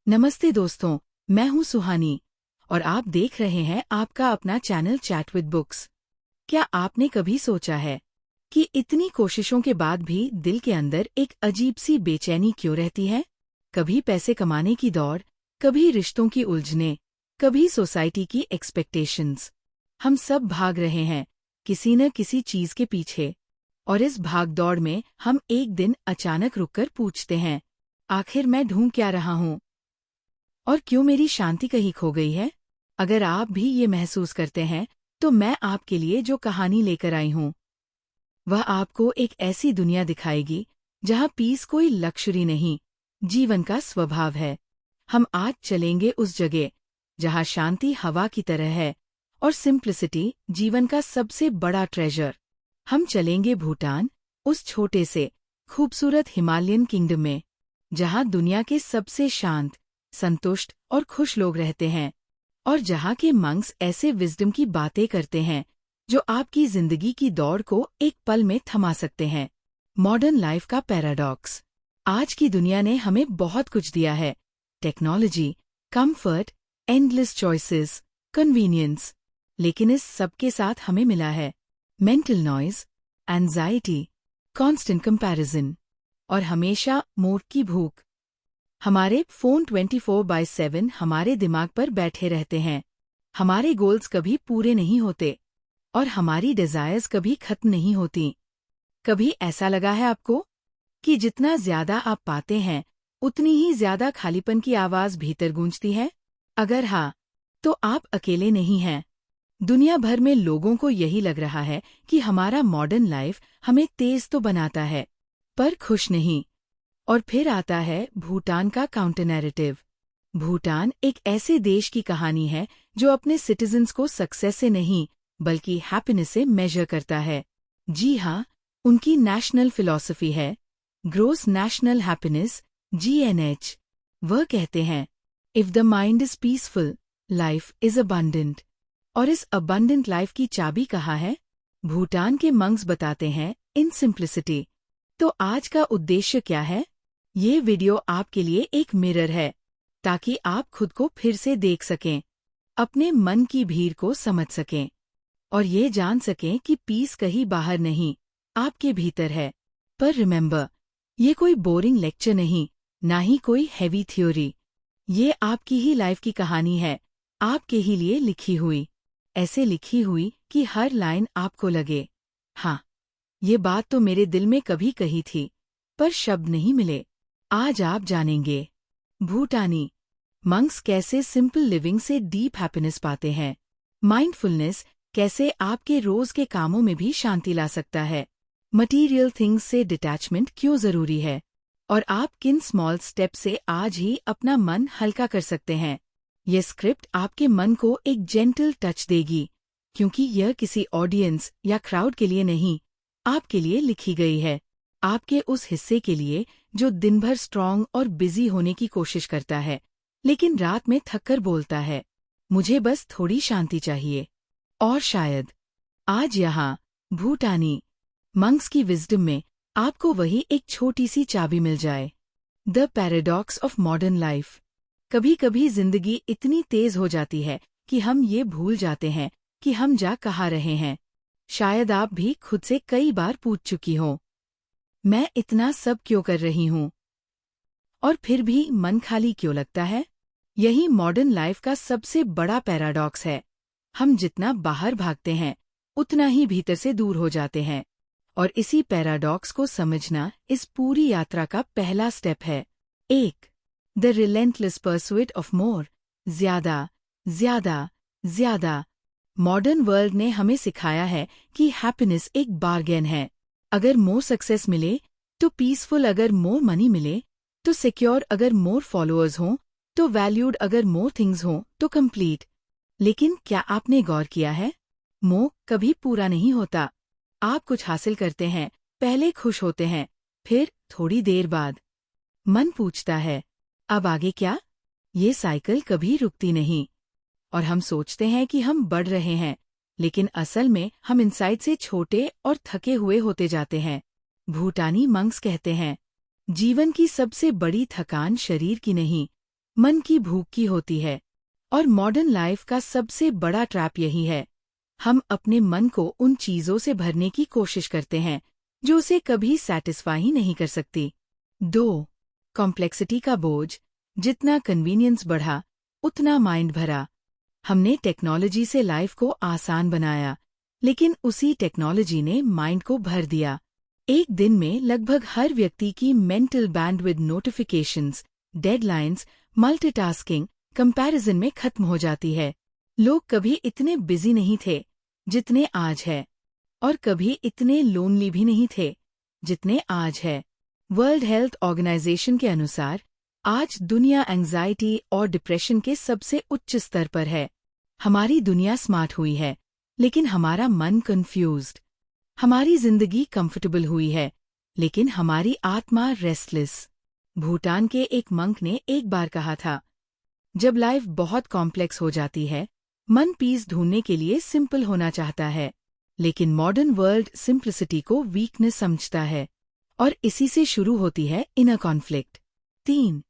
नमस्ते दोस्तों, मैं हूं सुहानी और आप देख रहे हैं आपका अपना चैनल चैट विद बुक्स। क्या आपने कभी सोचा है कि इतनी कोशिशों के बाद भी दिल के अंदर एक अजीब सी बेचैनी क्यों रहती है? कभी पैसे कमाने की दौड़, कभी रिश्तों की उलझने, कभी सोसाइटी की एक्सपेक्टेशंस। हम सब भाग रहे हैं किसी न किसी चीज के पीछे, और इस भागदौड़ में हम एक दिन अचानक रुककर पूछते हैं, आखिर मैं ढूंढ क्या रहा हूँ और क्यों मेरी शांति कहीं खो गई है? अगर आप भी ये महसूस करते हैं तो मैं आपके लिए जो कहानी लेकर आई हूँ वह आपको एक ऐसी दुनिया दिखाएगी जहाँ पीस कोई लक्ष्य नहीं, जीवन का स्वभाव है। हम आज चलेंगे उस जगह जहाँ शांति हवा की तरह है और सिंप्लिसिटी जीवन का सबसे बड़ा ट्रेजर। हम चलेंगे भूटान, उस छोटे से खूबसूरत हिमालयन किंगडम में जहाँ दुनिया के सबसे शांत, संतुष्ट और खुश लोग रहते हैं, और जहाँ के मंक्स ऐसे विजडम की बातें करते हैं जो आपकी जिंदगी की दौड़ को एक पल में थमा सकते हैं। मॉडर्न लाइफ का पैराडॉक्स। आज की दुनिया ने हमें बहुत कुछ दिया है, technology, comfort, endless choices, convenience, लेकिन इस सब के साथ हमें मिला है mental noise, anxiety, constant comparison और हमेशा मोर की भूख। हमारे फोन 24/7 हमारे दिमाग पर बैठे रहते हैं। हमारे गोल्स कभी पूरे नहीं होते और हमारी डिजायर्स कभी खत्म नहीं होती। कभी ऐसा लगा है आपको कि जितना ज्यादा आप पाते हैं उतनी ही ज्यादा खालीपन की आवाज भीतर गूंजती है? अगर हाँ, तो आप अकेले नहीं हैं। दुनिया भर में लोगों को यही लग रहा है कि हमारा मॉडर्न लाइफ हमें तेज तो बनाता है पर खुश नहीं। और फिर आता है भूटान का काउंटर नैरेटिव। भूटान एक ऐसे देश की कहानी है जो अपने सिटीजन्स को सक्सेस से नहीं बल्कि हैप्पीनेस से मेजर करता है। जी हाँ, उनकी नेशनल फिलॉसफी है ग्रोस नेशनल हैप्पीनेस, GNH। वह कहते हैं, if the mind is peaceful, life is abundant. और इस अबंडेंट लाइफ की चाबी कहाँ है? भूटान के मंक्स बताते हैं, इन सिंप्लिसिटी। तो आज का उद्देश्य क्या है? ये वीडियो आपके लिए एक मिरर है ताकि आप खुद को फिर से देख सकें, अपने मन की भीड़ को समझ सकें और ये जान सकें कि पीस कहीं बाहर नहीं, आपके भीतर है। पर रिमेंबर, ये कोई बोरिंग लेक्चर नहीं, ना ही कोई हैवी थ्योरी। ये आपकी ही लाइफ की कहानी है, आपके ही लिए लिखी हुई। ऐसे लिखी हुई कि हर लाइन आपको लगे, हाँ, ये बात तो मेरे दिल में कभी कही थी, पर शब्द नहीं मिले। आज आप जानेंगे भूटानी मंक्स कैसे सिंपल लिविंग से डीप हैप्पीनेस पाते हैं, माइंडफुलनेस कैसे आपके रोज के कामों में भी शांति ला सकता है, मटीरियल थिंग्स से डिटैचमेंट क्यों जरूरी है, और आप किन स्मॉल स्टेप से आज ही अपना मन हल्का कर सकते हैं। यह स्क्रिप्ट आपके मन को एक जेंटल टच देगी, क्योंकि यह किसी ऑडियंस या क्राउड के लिए नहीं, आपके लिए लिखी गई है। आपके उस हिस्से के लिए जो दिन भर स्ट्रांग और बिजी होने की कोशिश करता है लेकिन रात में थककर बोलता है, मुझे बस थोड़ी शांति चाहिए। और शायद आज यहाँ भूटानी मंक्स की विजडम में आपको वही एक छोटी सी चाबी मिल जाए। The paradox of modern life. कभी कभी जिंदगी इतनी तेज हो जाती है कि हम ये भूल जाते हैं कि हम जा कहाँ रहे हैं। शायद आप भी खुद से कई बार पूछ चुकी हो, मैं इतना सब क्यों कर रही हूँ? और फिर भी मन खाली क्यों लगता है? यही मॉडर्न लाइफ का सबसे बड़ा पैराडॉक्स है। हम जितना बाहर भागते हैं उतना ही भीतर से दूर हो जाते हैं, और इसी पैराडॉक्स को समझना इस पूरी यात्रा का पहला स्टेप है। 1. The relentless pursuit of more. ज्यादा, ज्यादा, ज्यादा। मॉडर्न वर्ल्ड ने हमें सिखाया है कि हैप्पीनेस एक बार्गेन है। अगर मोर सक्सेस मिले तो पीसफुल, अगर मोर मनी मिले तो सिक्योर, अगर मोर फॉलोअर्स हों तो वैल्यूड, अगर मोर थिंग्स हों तो कंप्लीट। लेकिन क्या आपने गौर किया है, मोह कभी पूरा नहीं होता। आप कुछ हासिल करते हैं, पहले खुश होते हैं, फिर थोड़ी देर बाद मन पूछता है, अब आगे क्या? ये साइकिल कभी रुकती नहीं, और हम सोचते हैं कि हम बढ़ रहे हैं, लेकिन असल में हम इनसाइड से छोटे और थके हुए होते जाते हैं। भूटानी मंक्स कहते हैं, जीवन की सबसे बड़ी थकान शरीर की नहीं मन की भूख की होती है। और मॉडर्न लाइफ का सबसे बड़ा ट्रैप यही है। हम अपने मन को उन चीजों से भरने की कोशिश करते हैं जो उसे कभी सैटिस्फाई ही नहीं कर सकती। 2. कॉम्प्लेक्सिटी का बोझ। जितना कन्वीनियंस बढ़ा, उतना माइंड भरा। हमने टेक्नोलॉजी से लाइफ को आसान बनाया, लेकिन उसी टेक्नोलॉजी ने माइंड को भर दिया। एक दिन में लगभग हर व्यक्ति की mental bandwidth notifications, deadlines, multitasking, comparison में खत्म हो जाती है। लोग कभी इतने बिजी नहीं थे जितने आज है, और कभी इतने लोनली भी नहीं थे जितने आज है। वर्ल्ड हेल्थ ऑर्गेनाइजेशन के अनुसार आज दुनिया एंजाइटी और डिप्रेशन के सबसे उच्च स्तर पर है। हमारी दुनिया स्मार्ट हुई है, लेकिन हमारा मन कंफ्यूज्ड। हमारी जिंदगी कंफर्टेबल हुई है, लेकिन हमारी आत्मा रेस्टलेस। भूटान के एक मंक ने एक बार कहा था, जब लाइफ बहुत कॉम्प्लेक्स हो जाती है, मन पीस ढूंढने के लिए सिंपल होना चाहता है, लेकिन मॉडर्न वर्ल्ड सिंप्लिसिटी को वीकनेस समझता है, और इसी से शुरू होती है इनर कॉन्फ्लिक्ट। 3.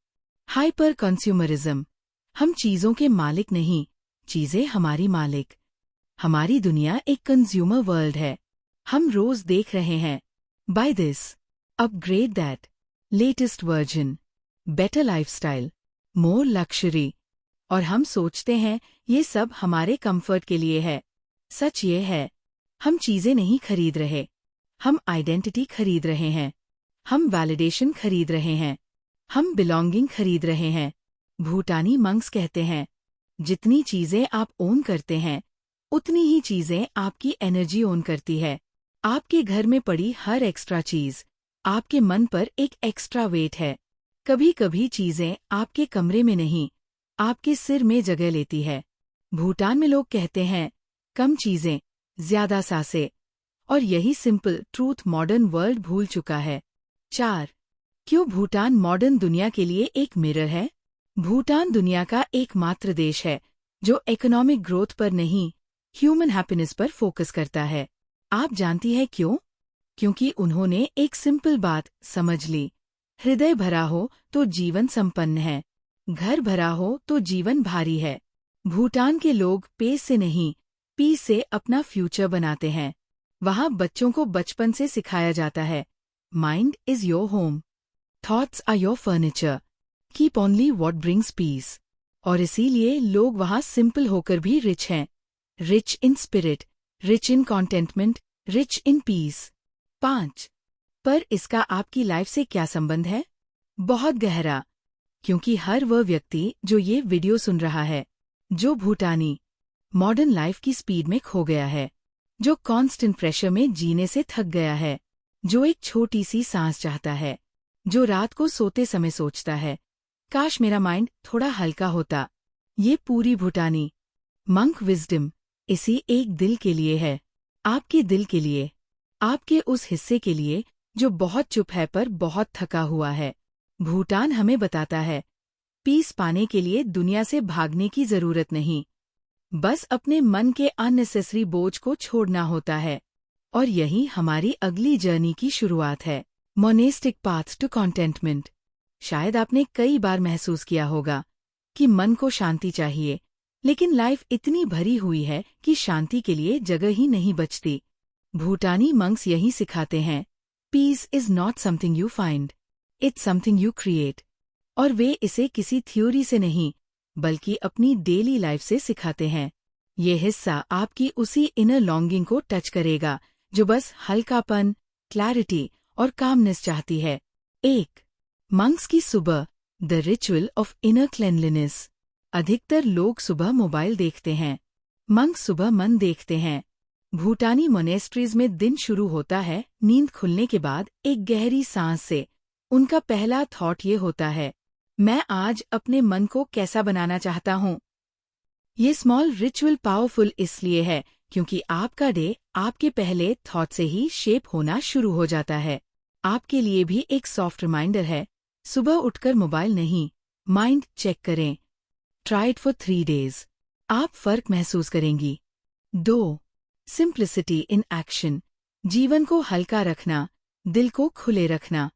Hyper consumerism. हम चीजों के मालिक नहीं, चीजें हमारी मालिक। हमारी दुनिया एक कंज्यूमर वर्ल्ड है। हम रोज देख रहे हैं, by this, upgrade that, latest version, better lifestyle, more luxury. और हम सोचते हैं ये सब हमारे कंफर्ट के लिए है। सच ये है, हम चीजें नहीं खरीद रहे, हम आइडेंटिटी खरीद रहे हैं। हम वैलिडेशन खरीद रहे हैं, हम बिलोंगिंग खरीद रहे हैं। भूटानी मंक्स कहते हैं, जितनी चीजें आप ओन करते हैं, उतनी ही चीजें आपकी एनर्जी ओन करती है। आपके घर में पड़ी हर एक्स्ट्रा चीज आपके मन पर एक एक्स्ट्रा वेट है। कभी कभी चीजें आपके कमरे में नहीं, आपके सिर में जगह लेती है। भूटान में लोग कहते हैं, कम चीजें, ज्यादा सांसें। और यही सिंपल ट्रूथ मॉडर्न वर्ल्ड भूल चुका है। 4. क्यों भूटान मॉडर्न दुनिया के लिए एक मिरर है? भूटान दुनिया का एकमात्र देश है जो इकोनॉमिक ग्रोथ पर नहीं, ह्यूमन हैप्पीनेस पर फोकस करता है। आप जानती है क्यों? क्योंकि उन्होंने एक सिंपल बात समझ ली, हृदय भरा हो तो जीवन संपन्न है, घर भरा हो तो जीवन भारी है। भूटान के लोग पेस से नहीं, पीस से अपना फ्यूचर बनाते हैं। वहाँ बच्चों को बचपन से सिखाया जाता है, mind is your home, thoughts are your furniture, keep only what brings peace. और इसीलिए लोग वहाँ सिंपल होकर भी रिच हैं, rich in spirit, rich in contentment, rich in peace. 5. पर इसका आपकी लाइफ से क्या संबंध है? बहुत गहरा, क्योंकि हर वह व्यक्ति जो ये वीडियो सुन रहा है, जो भूटानी मॉडर्न लाइफ की स्पीड में खो गया है, जो कांस्टेंट प्रेशर में जीने से थक गया है, जो एक छोटी सी सांस चाहता है, जो रात को सोते समय सोचता है, काश मेरा माइंड थोड़ा हल्का होता। ये पूरी भूटानी मंक विजडम इसी एक दिल के लिए है, आपके दिल के लिए, आपके उस हिस्से के लिए जो बहुत चुप है पर बहुत थका हुआ है। भूटान हमें बताता है, पीस पाने के लिए दुनिया से भागने की जरूरत नहीं, बस अपने मन के अननेसेसरी बोझ को छोड़ना होता है। और यही हमारी अगली जर्नी की शुरुआत है, मोनेस्टिक पाथ टू कॉन्टेंटमेंट। शायद आपने कई बार महसूस किया होगा कि मन को शांति चाहिए, लेकिन लाइफ इतनी भरी हुई है कि शांति के लिए जगह ही नहीं बचती। भूटानी मंक्स यही सिखाते हैं, peace is not something you find, it's something you create. और वे इसे किसी थ्योरी से नहीं, बल्कि अपनी डेली लाइफ से सिखाते हैं। ये हिस्सा आपकी उसी इनर लॉन्गिंग को टच करेगा जो बस हल्कापन, क्लैरिटी और कामनेस चाहती है। 1. मंक्स की सुबह, the ritual of inner cleanliness. अधिकतर लोग सुबह मोबाइल देखते हैं, मंक्स सुबह मन देखते हैं। भूटानी मोनेस्ट्रीज में दिन शुरू होता है नींद खुलने के बाद एक गहरी सांस से। उनका पहला थॉट ये होता है, मैं आज अपने मन को कैसा बनाना चाहता हूँ। ये स्मॉल रिचुअल पावरफुल इसलिए है क्योंकि आपका डे आपके पहले थॉट से ही शेप होना शुरू हो जाता है। आपके लिए भी एक सॉफ्ट रिमाइंडर है, सुबह उठकर मोबाइल नहीं, माइंड चेक करें। ट्राई इट फॉर 3 days, आप फर्क महसूस करेंगी। 2. Simplicity in action. जीवन को हल्का रखना, दिल को खुले रखना।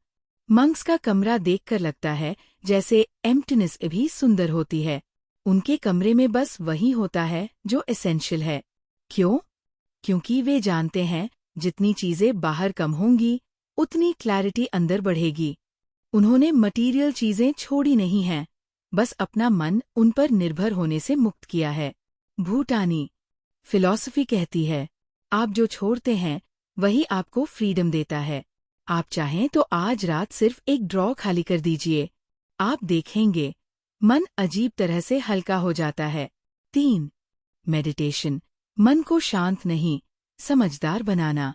मंक्स का कमरा देखकर लगता है जैसे एम्प्टीनेस भी सुंदर होती है। उनके कमरे में बस वही होता है जो एसेंशियल है। क्यों? क्योंकि वे जानते हैं जितनी चीजें बाहर कम होंगी उतनी क्लैरिटी अंदर बढ़ेगी। उन्होंने मटीरियल चीजें छोड़ी नहीं हैं, बस अपना मन उन पर निर्भर होने से मुक्त किया है। भूटानी फिलॉसफी कहती है, आप जो छोड़ते हैं वही आपको फ्रीडम देता है। आप चाहें तो आज रात सिर्फ एक ड्रॉ खाली कर दीजिए, आप देखेंगे मन अजीब तरह से हल्का हो जाता है। 3. मेडिटेशन मन को शांत नहीं, समझदार बनाना।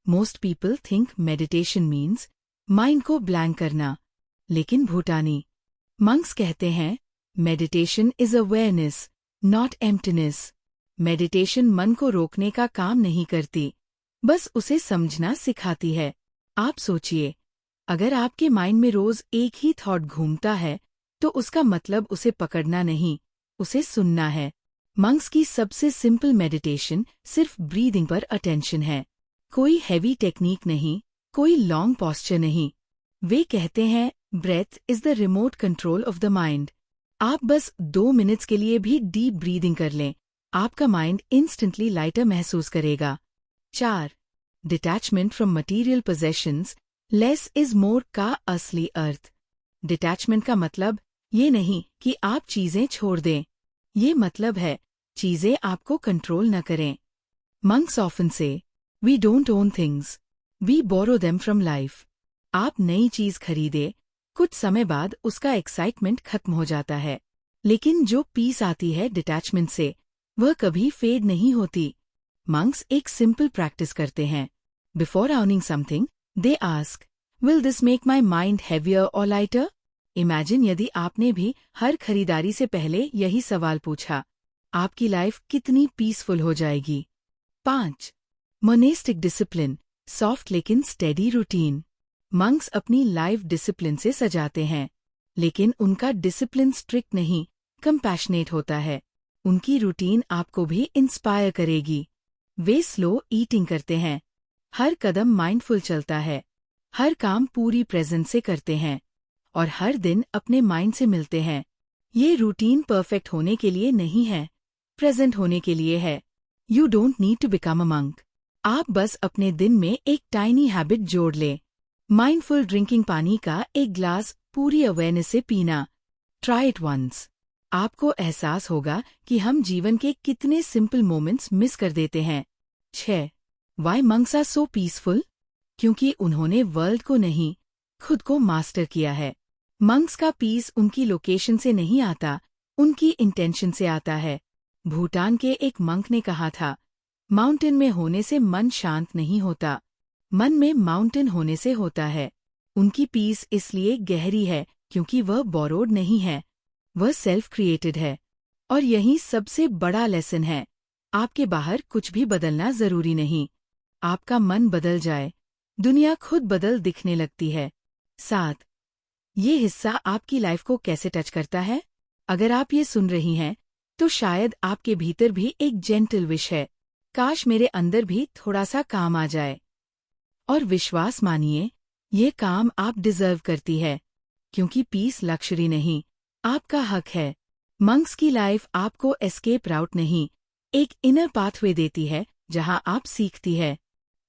Most people think meditation means mind को ब्लैंक करना, लेकिन भूटानी मंक्स कहते हैं meditation is awareness, not emptiness. Meditation मन को रोकने का काम नहीं करती, बस उसे समझना सिखाती है। आप सोचिए, अगर आपके माइंड में रोज एक ही थॉट घूमता है तो उसका मतलब उसे पकड़ना नहीं, उसे सुनना है। मंक्स की सबसे सिंपल मेडिटेशन सिर्फ ब्रीदिंग पर अटेंशन है। कोई हैवी टेक्निक नहीं, कोई लॉन्ग पॉस्चर नहीं। वे कहते हैं breath is the remote control of the mind. आप बस 2 मिनट्स के लिए भी डीप ब्रीदिंग कर लें, आपका माइंड इंस्टेंटली लाइटर महसूस करेगा। 4. Detachment from material possessions, less is more का असली अर्थ। डिटैचमेंट का मतलब ये नहीं कि आप चीजें छोड़ दें, ये मतलब है चीजें आपको कंट्रोल न करें। मंक्स ऑफन से we don't own things, we borrow them from life. आप नई चीज खरीदे, कुछ समय बाद उसका एक्साइटमेंट खत्म हो जाता है, लेकिन जो पीस आती है डिटैचमेंट से वह कभी फेड नहीं होती। मंक्स एक सिंपल प्रैक्टिस करते हैं। Before owning something they ask, will this make my mind heavier और लाइटर? इमेजिन यदि आपने भी हर खरीदारी से पहले यही सवाल पूछा, आपकी लाइफ कितनी पीसफुल हो जाएगी। 5. मोनेस्टिक डिसिप्लिन, सॉफ्ट लेकिन स्टेडी रूटीन। मंक्स अपनी लाइफ डिसिप्लिन से सजाते हैं, लेकिन उनका डिसिप्लिन स्ट्रिक्ट नहीं, कंपैशनेट होता है। उनकी रूटीन आपको भी इंस्पायर करेगी। वे स्लो ईटिंग करते हैं, हर कदम माइंडफुल चलता है, हर काम पूरी प्रेजेंस से करते हैं और हर दिन अपने माइंड से मिलते हैं। ये रूटीन परफेक्ट होने के लिए नहीं है, प्रेजेंट होने के लिए है। You don't need to become a monk. आप बस अपने दिन में एक टाइनी हैबिट जोड़ लें। माइंडफुल ड्रिंकिंग, पानी का एक ग्लास पूरी अवेयरनेस से पीना। Try it once. आपको एहसास होगा कि हम जीवन के कितने सिंपल मोमेंट्स मिस कर देते हैं। 6. Why monks are so peaceful? क्योंकि उन्होंने वर्ल्ड को नहीं, खुद को मास्टर किया है। मंक्स का पीस उनकी लोकेशन से नहीं आता, उनकी इंटेंशन से आता है। भूटान के एक मंक ने कहा था, माउंटेन में होने से मन शांत नहीं होता, मन में माउंटेन होने से होता है। उनकी पीस इसलिए गहरी है क्योंकि वह बोरोड नहीं है, वह सेल्फ क्रिएटेड है। और यही सबसे बड़ा लेसन है, आपके बाहर कुछ भी बदलना जरूरी नहीं। आपका मन बदल जाए, दुनिया खुद बदल दिखने लगती है। 7. ये हिस्सा आपकी लाइफ को कैसे टच करता है? अगर आप ये सुन रही हैं, तो शायद आपके भीतर भी एक जेंटल विश है, काश मेरे अंदर भी थोड़ा सा काम आ जाए। और विश्वास मानिए, ये काम आप डिजर्व करती है, क्योंकि पीस लक्ष्री नहीं, आपका हक है। मंक्स की लाइफ आपको एस्केप राउट नहीं, एक इनर पाथवे देती है जहां आप सीखती है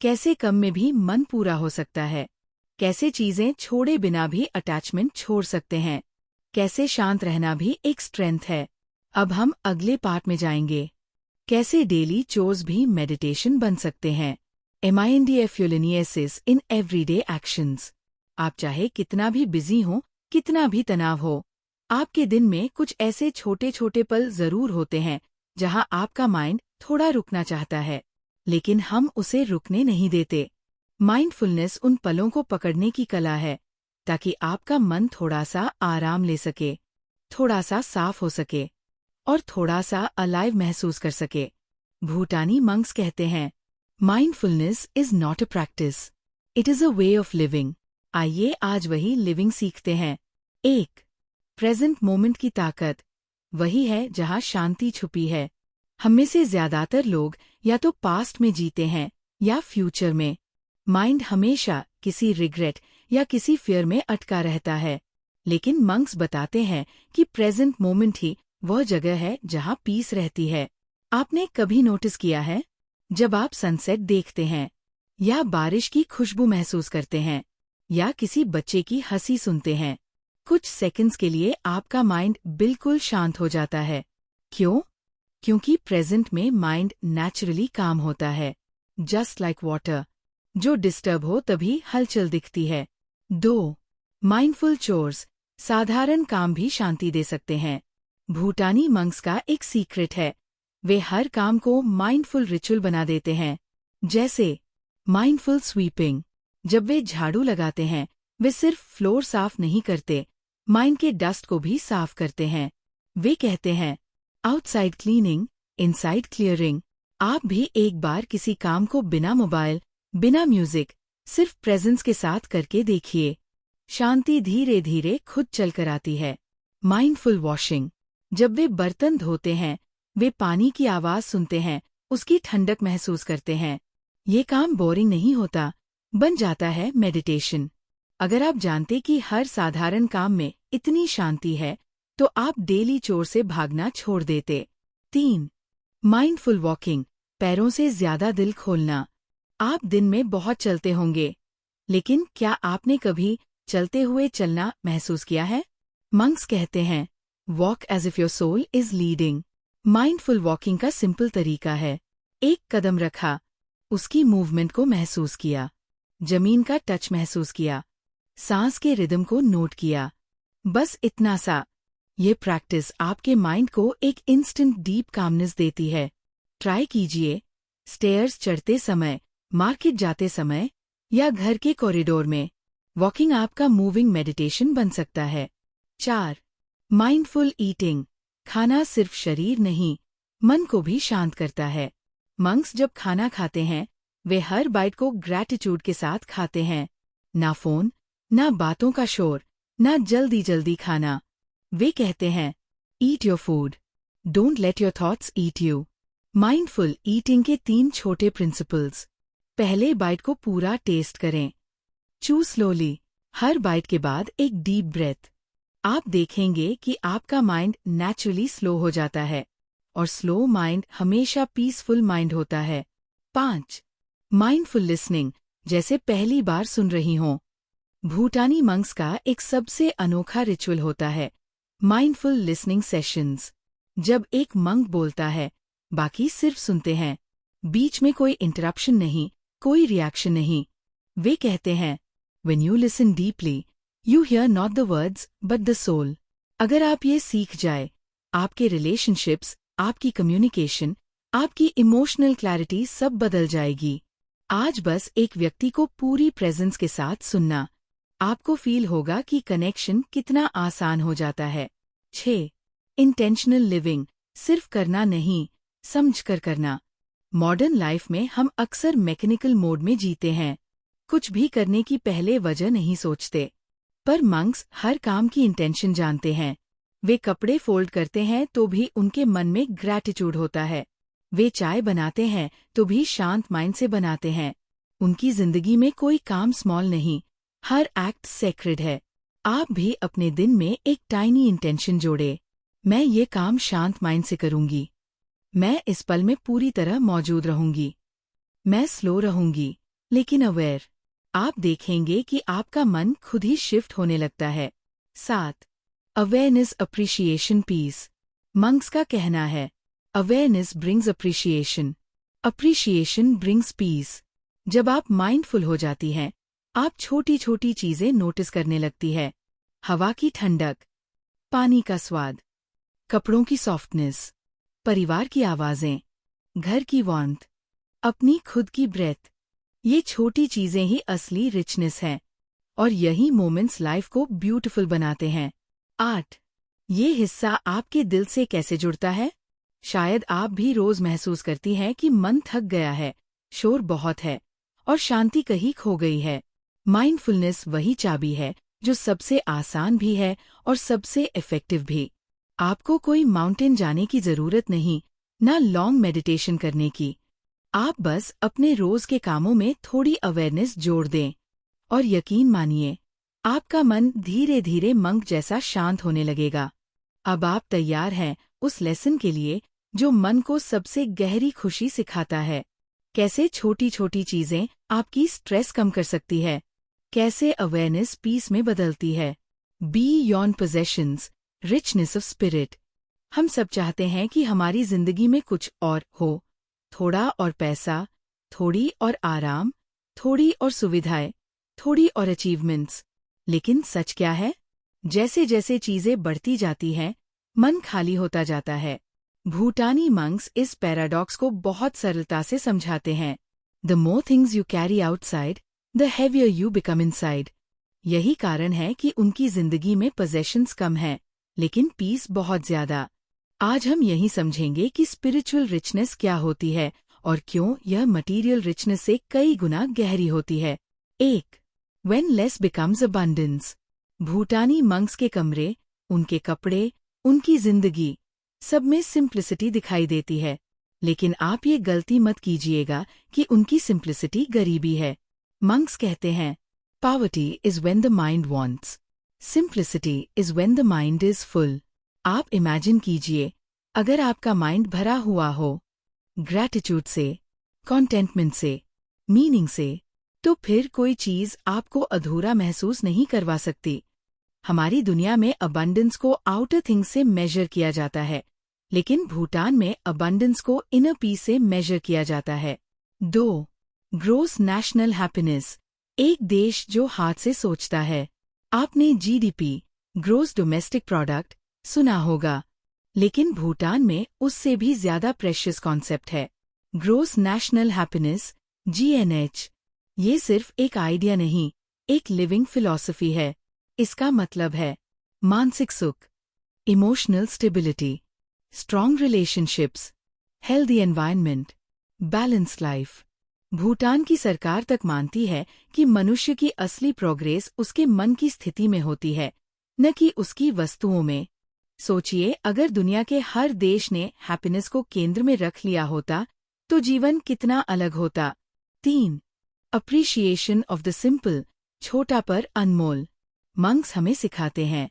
कैसे कम में भी मन पूरा हो सकता है, कैसे चीजें छोड़े बिना भी अटैचमेंट छोड़ सकते हैं, कैसे शांत रहना भी एक स्ट्रेंथ है। अब हम अगले पार्ट में जाएंगे, कैसे डेली चोर्स भी मेडिटेशन बन सकते हैं। mindfulness in everyday actions. आप चाहे कितना भी बिजी हो, कितना भी तनाव हो, आपके दिन में कुछ ऐसे छोटे छोटे पल जरूर होते हैं जहां आपका माइंड थोड़ा रुकना चाहता है, लेकिन हम उसे रुकने नहीं देते। माइंडफुलनेस उन पलों को पकड़ने की कला है, ताकि आपका मन थोड़ा सा आराम ले सके, थोड़ा सा साफ हो सके और थोड़ा सा अलाइव महसूस कर सके। भूटानी मंक्स कहते हैं, mindfulness is not a practice, it is a way of living. आइए आज वही लिविंग सीखते हैं। 1. प्रेजेंट मोमेंट की ताकत, वही है जहां शांति छुपी है। हम में से ज्यादातर लोग या तो पास्ट में जीते हैं या फ्यूचर में। माइंड हमेशा किसी रिग्रेट या किसी फियर में अटका रहता है। लेकिन मंक्स बताते हैं कि प्रेजेंट मोमेंट ही वह जगह है जहाँ पीस रहती है। आपने कभी नोटिस किया है, जब आप सनसेट देखते हैं, या बारिश की खुशबू महसूस करते हैं, या किसी बच्चे की हंसी सुनते हैं, कुछ सेकंड्स के लिए आपका माइंड बिल्कुल शांत हो जाता है। क्यों? क्योंकि प्रेजेंट में माइंड नेचुरली काम होता है, जस्ट लाइक वाटर। जो डिस्टर्ब हो तभी हलचल दिखती है। 2. माइंडफुल चोर्स, साधारण काम भी शांति दे सकते हैं। भूटानी मंक्स का एक सीक्रेट है, वे हर काम को माइंडफुल रिचुअल बना देते हैं। जैसे माइंडफुल स्वीपिंग, जब वे झाड़ू लगाते हैं, वे सिर्फ फ्लोर साफ नहीं करते, माइंड के डस्ट को भी साफ करते हैं। वे कहते हैं, आउटसाइड क्लीनिंग, इनसाइड क्लियरिंग। आप भी एक बार किसी काम को बिना मोबाइल, बिना म्यूजिक, सिर्फ प्रेजेंस के साथ करके देखिए। शांति धीरे धीरे खुद चलकर आती है। माइंडफुल वॉशिंग, जब वे बर्तन धोते हैं, वे पानी की आवाज सुनते हैं, उसकी ठंडक महसूस करते हैं। ये काम बोरिंग नहीं होता, बन जाता है मेडिटेशन। अगर आप जानते कि हर साधारण काम में इतनी शांति है, तो आप डेली चोर से भागना छोड़ देते। 3. माइंडफुल वॉकिंग, पैरों से ज्यादा दिल खोलना। आप दिन में बहुत चलते होंगे, लेकिन क्या आपने कभी चलते हुए चलना महसूस किया है? मंक्स कहते हैं, walk as if your soul is leading. Mindful walking का सिंपल तरीका है, एक कदम रखा, उसकी मूवमेंट को महसूस किया, जमीन का टच महसूस किया, सांस के रिदम को नोट किया, बस इतना सा। ये प्रैक्टिस आपके माइंड को एक इंस्टेंट डीप कामनेस देती है। ट्राई कीजिए, स्टेयर्स चढ़ते समय, मार्केट जाते समय, या घर के कॉरिडोर में। वॉकिंग आपका मूविंग मेडिटेशन बन सकता है। 4. माइंडफुल ईटिंग, खाना सिर्फ शरीर नहीं, मन को भी शांत करता है। मंक्स जब खाना खाते हैं, वे हर बाइट को ग्रैटिट्यूड के साथ खाते हैं। ना फोन, ना बातों का शोर, ना जल्दी जल्दी खाना। वे कहते हैं, eat your food, don't let your thoughts eat you. Mindful eating के 3 छोटे प्रिंसिपल्स। पहले बाइट को पूरा टेस्ट करें। चू स्लोली, हर बाइट के बाद एक डीप ब्रेथ। आप देखेंगे कि आपका माइंड नेचुरली स्लो हो जाता है, और स्लो माइंड हमेशा पीसफुल माइंड होता है। 5. माइंडफुल लिसनिंग, जैसे पहली बार सुन रही हों। भूटानी मंक्स का एक सबसे अनोखा रिचुअल होता है, माइंडफुल लिसनिंग सेशंस। जब एक मंक बोलता है, बाकी सिर्फ सुनते हैं, बीच में कोई इंटरप्शन नहीं, कोई रिएक्शन नहीं। वे कहते हैं, When you listen deeply, you hear not the words but the soul. अगर आप ये सीख जाए, आपके रिलेशनशिप्स, आपकी कम्युनिकेशन, आपकी इमोशनल क्लैरिटी सब बदल जाएगी। आज बस एक व्यक्ति को पूरी प्रेजेंस के साथ सुनना, आपको फील होगा कि कनेक्शन कितना आसान हो जाता है। 6. इंटेंशनल लिविंग, सिर्फ करना नहीं, समझकर करना। मॉडर्न लाइफ में हम अक्सर मैकेनिकल मोड में जीते हैं, कुछ भी करने की पहले वजह नहीं सोचते। पर मंक्स हर काम की इंटेंशन जानते हैं। वे कपड़े फोल्ड करते हैं तो भी उनके मन में ग्रैटिट्यूड होता है। वे चाय बनाते हैं तो भी शांत माइंड से बनाते हैं। उनकी जिंदगी में कोई काम स्मॉल नहीं, हर एक्ट सेक्रेड है। आप भी अपने दिन में एक टाइनी इंटेंशन जोड़े। मैं ये काम शांत माइंड से करूंगी। मैं इस पल में पूरी तरह मौजूद रहूंगी। मैं स्लो रहूंगी, लेकिन अवेयर। आप देखेंगे कि आपका मन खुद ही शिफ्ट होने लगता है। 7. अवेयरनेस अप्रिशिएशन पीस, मंक्स का कहना है, awareness brings appreciation, appreciation brings peace. जब आप माइंडफुल हो जाती हैं, आप छोटी छोटी चीजें नोटिस करने लगती है। हवा की ठंडक, पानी का स्वाद, कपड़ों की सॉफ्टनेस, परिवार की आवाजें, घर की वार्मथ, अपनी खुद की ब्रेथ। ये छोटी चीजें ही असली रिचनेस हैं, और यही मोमेंट्स लाइफ को ब्यूटीफुल बनाते हैं। 8. ये हिस्सा आपके दिल से कैसे जुड़ता है? शायद आप भी रोज महसूस करती हैं कि मन थक गया है, शोर बहुत है, और शांति कहीं खो गई है। माइंडफुलनेस वही चाबी है जो सबसे आसान भी है और सबसे इफेक्टिव भी। आपको कोई माउंटेन जाने की जरूरत नहीं, ना लॉन्ग मेडिटेशन करने की। आप बस अपने रोज के कामों में थोड़ी अवेयरनेस जोड़ दें, और यकीन मानिए, आपका मन धीरे धीरे मंक जैसा शांत होने लगेगा। अब आप तैयार हैं उस लेसन के लिए जो मन को सबसे गहरी खुशी सिखाता है। कैसे छोटी छोटी चीजें आपकी स्ट्रेस कम कर सकती है, कैसे अवेयरनेस पीस में बदलती है। Beyond possessions, richness of spirit. हम सब चाहते हैं कि हमारी जिंदगी में कुछ और हो, थोड़ा और पैसा, थोड़ी और आराम, थोड़ी और सुविधाएं, थोड़ी और अचीवमेंट्स। लेकिन सच क्या है? जैसे जैसे चीजें बढ़ती जाती हैं, मन खाली होता जाता है। भूटानी मंक्स इस पैराडॉक्स को बहुत सरलता से समझाते हैं। The more things you carry outside, the heavier you become inside. यही कारण है कि उनकी जिंदगी में पोजेशंस कम हैं, लेकिन पीस बहुत ज्यादा। आज हम यही समझेंगे कि स्पिरिचुअल रिचनेस क्या होती है और क्यों यह मटीरियल रिचनेस से कई गुना गहरी होती है। 1. When less becomes abundance। भूटानी मंक्स के कमरे, उनके कपड़े, उनकी जिंदगी, सब में सिंप्लिसिटी दिखाई देती है। लेकिन आप ये गलती मत कीजिएगा कि उनकी सिंप्लिसिटी गरीबी है। मंक्स कहते हैं, Poverty is when the mind wants. Simplicity is when the mind is full। आप इमेजिन कीजिए, अगर आपका माइंड भरा हुआ हो ग्रैटिट्यूड से, कॉन्टेंटमेंट से, मीनिंग से, तो फिर कोई चीज आपको अधूरा महसूस नहीं करवा सकती। हमारी दुनिया में अबंडेंस को आउटर थिंग्स से मेजर किया जाता है, लेकिन भूटान में अबंडेंस को इनर पीस से मेजर किया जाता है। 2. Gross national happiness. एक देश जो हाथ से सोचता है। आपने जीडीपी, ग्रोस डोमेस्टिक प्रोडक्ट, सुना होगा, लेकिन भूटान में उससे भी ज्यादा प्रेशियस कॉन्सेप्ट है। Gross national happiness, GNH. ये सिर्फ एक आइडिया नहीं, एक लिविंग फिलॉसफी है। इसका मतलब है मानसिक सुख, emotional stability, strong relationships, healthy environment, balanced life. Bhutan की सरकार तक मानती है कि मनुष्य की असली प्रोग्रेस उसके मन की स्थिति में होती है, न कि उसकी वस्तुओं में। सोचिए, अगर दुनिया के हर देश ने हैप्पीनेस को केंद्र में रख लिया होता तो जीवन कितना अलग होता। 3. अप्रिशिएशन ऑफ द सिंपल, छोटा पर अनमोल। मंक्स हमें सिखाते हैं,